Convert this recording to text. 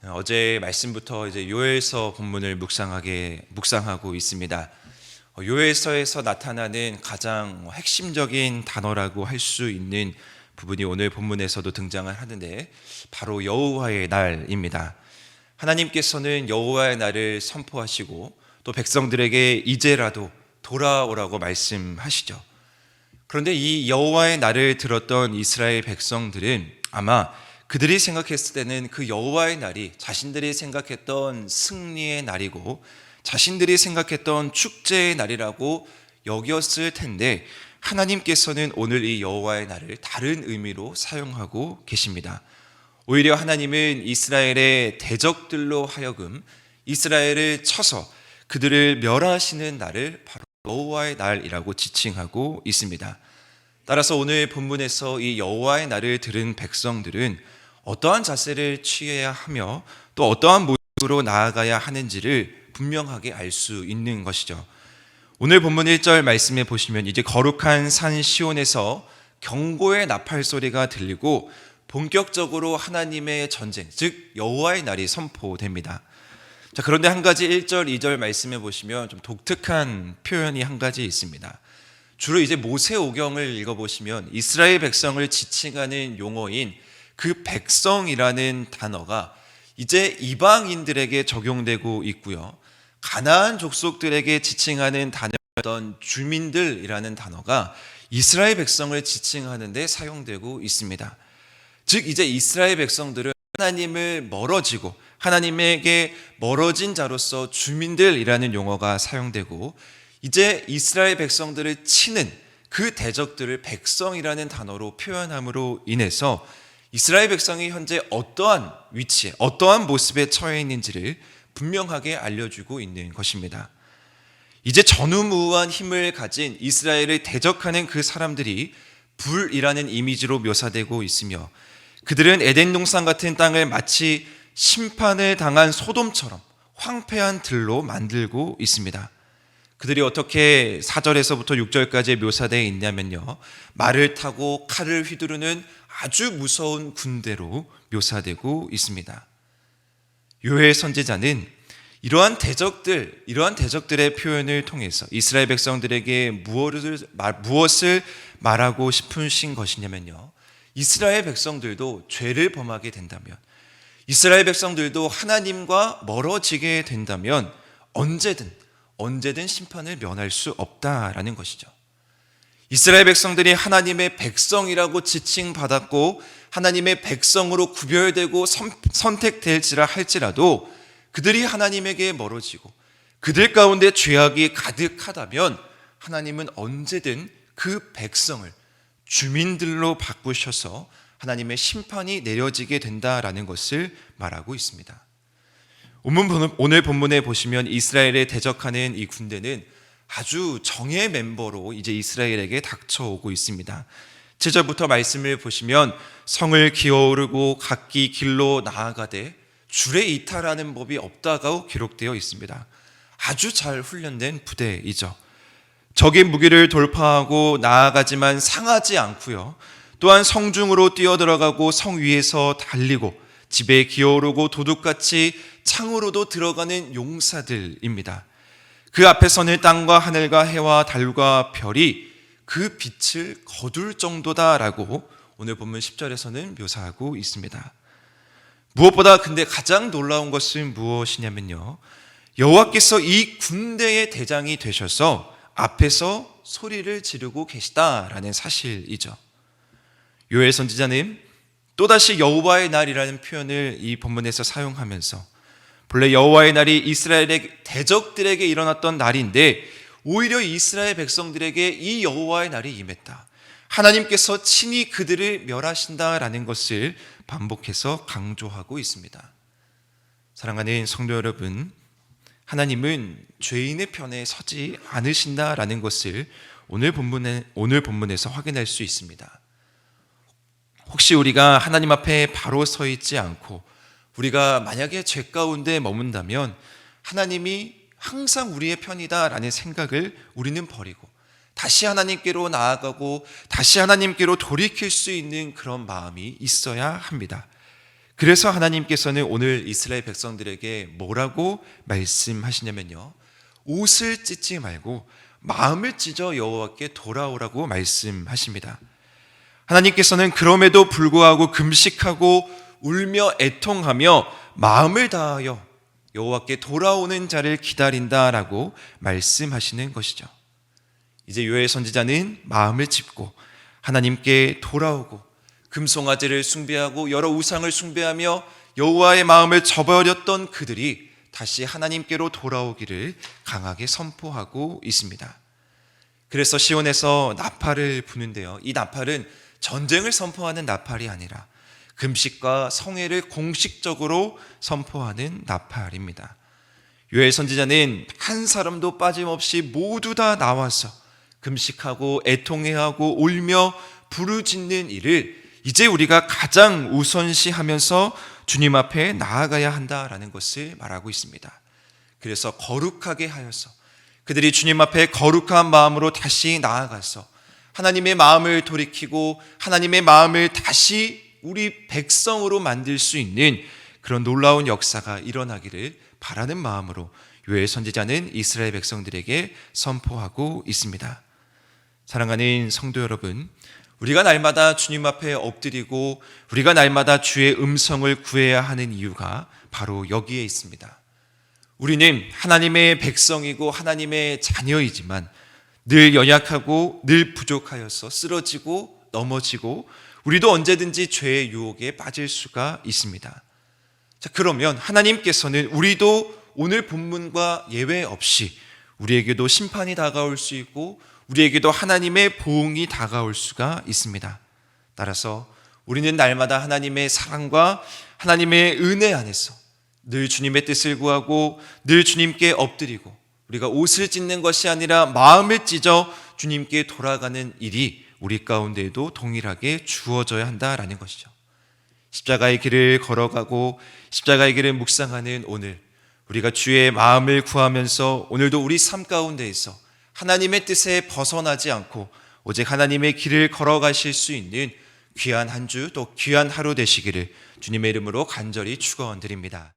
어제 말씀부터 이제 요엘서 본문을 묵상하고 있습니다. 요엘서에서 나타나는 가장 핵심적인 단어라고 할 수 있는 부분이 오늘 본문에서도 등장을 하는데 바로 여호와의 날입니다. 하나님께서는 여호와의 날을 선포하시고 또 백성들에게 이제라도 돌아오라고 말씀하시죠. 그런데 이 여호와의 날을 들었던 이스라엘 백성들은 아마 그들이 생각했을 때는 그 여호와의 날이 자신들이 생각했던 승리의 날이고 자신들이 생각했던 축제의 날이라고 여겼을 텐데 하나님께서는 오늘 이 여호와의 날을 다른 의미로 사용하고 계십니다. 오히려 하나님은 이스라엘의 대적들로 하여금 이스라엘을 쳐서 그들을 멸하시는 날을 바로 여호와의 날이라고 지칭하고 있습니다. 따라서 오늘 본문에서 이 여호와의 날을 들은 백성들은 어떠한 자세를 취해야 하며 또 어떠한 모습으로 나아가야 하는지를 분명하게 알 수 있는 것이죠. 오늘 본문 1절 말씀에 보시면 이제 거룩한 산 시온에서 경고의 나팔 소리가 들리고 본격적으로 하나님의 전쟁, 즉 여호와의 날이 선포됩니다. 자, 그런데 한 가지 1절, 2절 말씀에 보시면 좀 독특한 표현이 한 가지 있습니다. 주로 이제 모세오경을 읽어보시면 이스라엘 백성을 지칭하는 용어인 그 백성이라는 단어가 이제 이방인들에게 적용되고 있고요. 가나안 족속들에게 지칭하는 단어였던 주민들이라는 단어가 이스라엘 백성을 지칭하는 데 사용되고 있습니다. 즉 이제 이스라엘 백성들은 하나님을 멀어지고 하나님에게 멀어진 자로서 주민들이라는 용어가 사용되고 이제 이스라엘 백성들을 치는 그 대적들을 백성이라는 단어로 표현함으로 인해서 이스라엘 백성이 현재 어떠한 위치에 어떠한 모습에 처해 있는지를 분명하게 알려주고 있는 것입니다. 이제 전우무한 힘을 가진 이스라엘을 대적하는 그 사람들이 불이라는 이미지로 묘사되고 있으며 그들은 에덴 동산 같은 땅을 마치 심판을 당한 소돔처럼 황폐한 들로 만들고 있습니다. 그들이 어떻게 4절에서부터 6절까지 묘사되어 있냐면요, 말을 타고 칼을 휘두르는 아주 무서운 군대로 묘사되고 있습니다. 요엘 선지자는 이러한 대적들의 표현을 통해서 이스라엘 백성들에게 무엇을 말하고 싶으신 것이냐면요, 이스라엘 백성들도 죄를 범하게 된다면, 이스라엘 백성들도 하나님과 멀어지게 된다면 언제든 심판을 면할 수 없다라는 것이죠. 이스라엘 백성들이 하나님의 백성이라고 지칭받았고 하나님의 백성으로 구별되고 선택될지라 할지라도 그들이 하나님에게 멀어지고 그들 가운데 죄악이 가득하다면 하나님은 언제든 그 백성을 주민들로 바꾸셔서 하나님의 심판이 내려지게 된다라는 것을 말하고 있습니다. 오늘 본문에 보시면 이스라엘에 대적하는 이 군대는 아주 정예 멤버로 이제 이스라엘에게 닥쳐오고 있습니다. 7절부터 말씀을 보시면 성을 기어오르고 각기 길로 나아가되 줄에 이탈하는 법이 없다고 기록되어 있습니다. 아주 잘 훈련된 부대이죠. 적의 무기를 돌파하고 나아가지만 상하지 않고요, 또한 성중으로 뛰어들어가고 성 위에서 달리고 집에 기어오르고 도둑같이 창으로도 들어가는 용사들입니다. 그 앞에서는 땅과 하늘과 해와 달과 별이 그 빛을 거둘 정도다라고 오늘 본문 10절에서는 묘사하고 있습니다. 무엇보다 근데 가장 놀라운 것은 무엇이냐면요, 여호와께서 이 군대의 대장이 되셔서 앞에서 소리를 지르고 계시다라는 사실이죠. 요엘 선지자는 또다시 여호와의 날이라는 표현을 이 본문에서 사용하면서 본래 여호와의 날이 이스라엘의 대적들에게 일어났던 날인데 오히려 이스라엘 백성들에게 이 여호와의 날이 임했다, 하나님께서 친히 그들을 멸하신다라는 것을 반복해서 강조하고 있습니다. 사랑하는 성도 여러분, 하나님은 죄인의 편에 서지 않으신다라는 것을 오늘 본문에서 확인할 수 있습니다. 혹시 우리가 하나님 앞에 바로 서 있지 않고 우리가 만약에 죄 가운데 머문다면 하나님이 항상 우리의 편이다라는 생각을 우리는 버리고 다시 하나님께로 나아가고 다시 하나님께로 돌이킬 수 있는 그런 마음이 있어야 합니다. 그래서 하나님께서는 오늘 이스라엘 백성들에게 뭐라고 말씀하시냐면요, 옷을 찢지 말고 마음을 찢어 여호와께 돌아오라고 말씀하십니다. 하나님께서는 그럼에도 불구하고 금식하고 울며 애통하며 마음을 다하여 여호와께 돌아오는 자를 기다린다라고 말씀하시는 것이죠. 이제 요엘 선지자는 마음을 짚고 하나님께 돌아오고 금송아지를 숭배하고 여러 우상을 숭배하며 여호와의 마음을 저버렸던 그들이 다시 하나님께로 돌아오기를 강하게 선포하고 있습니다. 그래서 시온에서 나팔을 부는데요, 이 나팔은 전쟁을 선포하는 나팔이 아니라 금식과 성회를 공식적으로 선포하는 나팔입니다. 요엘 선지자는 한 사람도 빠짐없이 모두 다 나와서 금식하고 애통해하고 울며 부르짖는 일을 이제 우리가 가장 우선시하면서 주님 앞에 나아가야 한다라는 것을 말하고 있습니다. 그래서 거룩하게 하여서 그들이 주님 앞에 거룩한 마음으로 다시 나아가서 하나님의 마음을 돌이키고 하나님의 마음을 다시 우리 백성으로 만들 수 있는 그런 놀라운 역사가 일어나기를 바라는 마음으로 요엘 선지자는 이스라엘 백성들에게 선포하고 있습니다. 사랑하는 성도 여러분, 우리가 날마다 주님 앞에 엎드리고 우리가 날마다 주의 음성을 구해야 하는 이유가 바로 여기에 있습니다. 우리는 하나님의 백성이고 하나님의 자녀이지만 늘 연약하고 늘 부족하여서 쓰러지고 넘어지고 우리도 언제든지 죄의 유혹에 빠질 수가 있습니다. 자, 그러면 하나님께서는 우리도 오늘 본문과 예외 없이 우리에게도 심판이 다가올 수 있고 우리에게도 하나님의 보응이 다가올 수가 있습니다. 따라서 우리는 날마다 하나님의 사랑과 하나님의 은혜 안에서 늘 주님의 뜻을 구하고 늘 주님께 엎드리고 우리가 옷을 찢는 것이 아니라 마음을 찢어 주님께 돌아가는 일이 우리 가운데에도 동일하게 주어져야 한다라는 것이죠. 십자가의 길을 걸어가고 십자가의 길을 묵상하는 오늘, 우리가 주의 마음을 구하면서 오늘도 우리 삶 가운데에서 하나님의 뜻에 벗어나지 않고 오직 하나님의 길을 걸어가실 수 있는 귀한 한 주 또 귀한 하루 되시기를 주님의 이름으로 간절히 축원드립니다.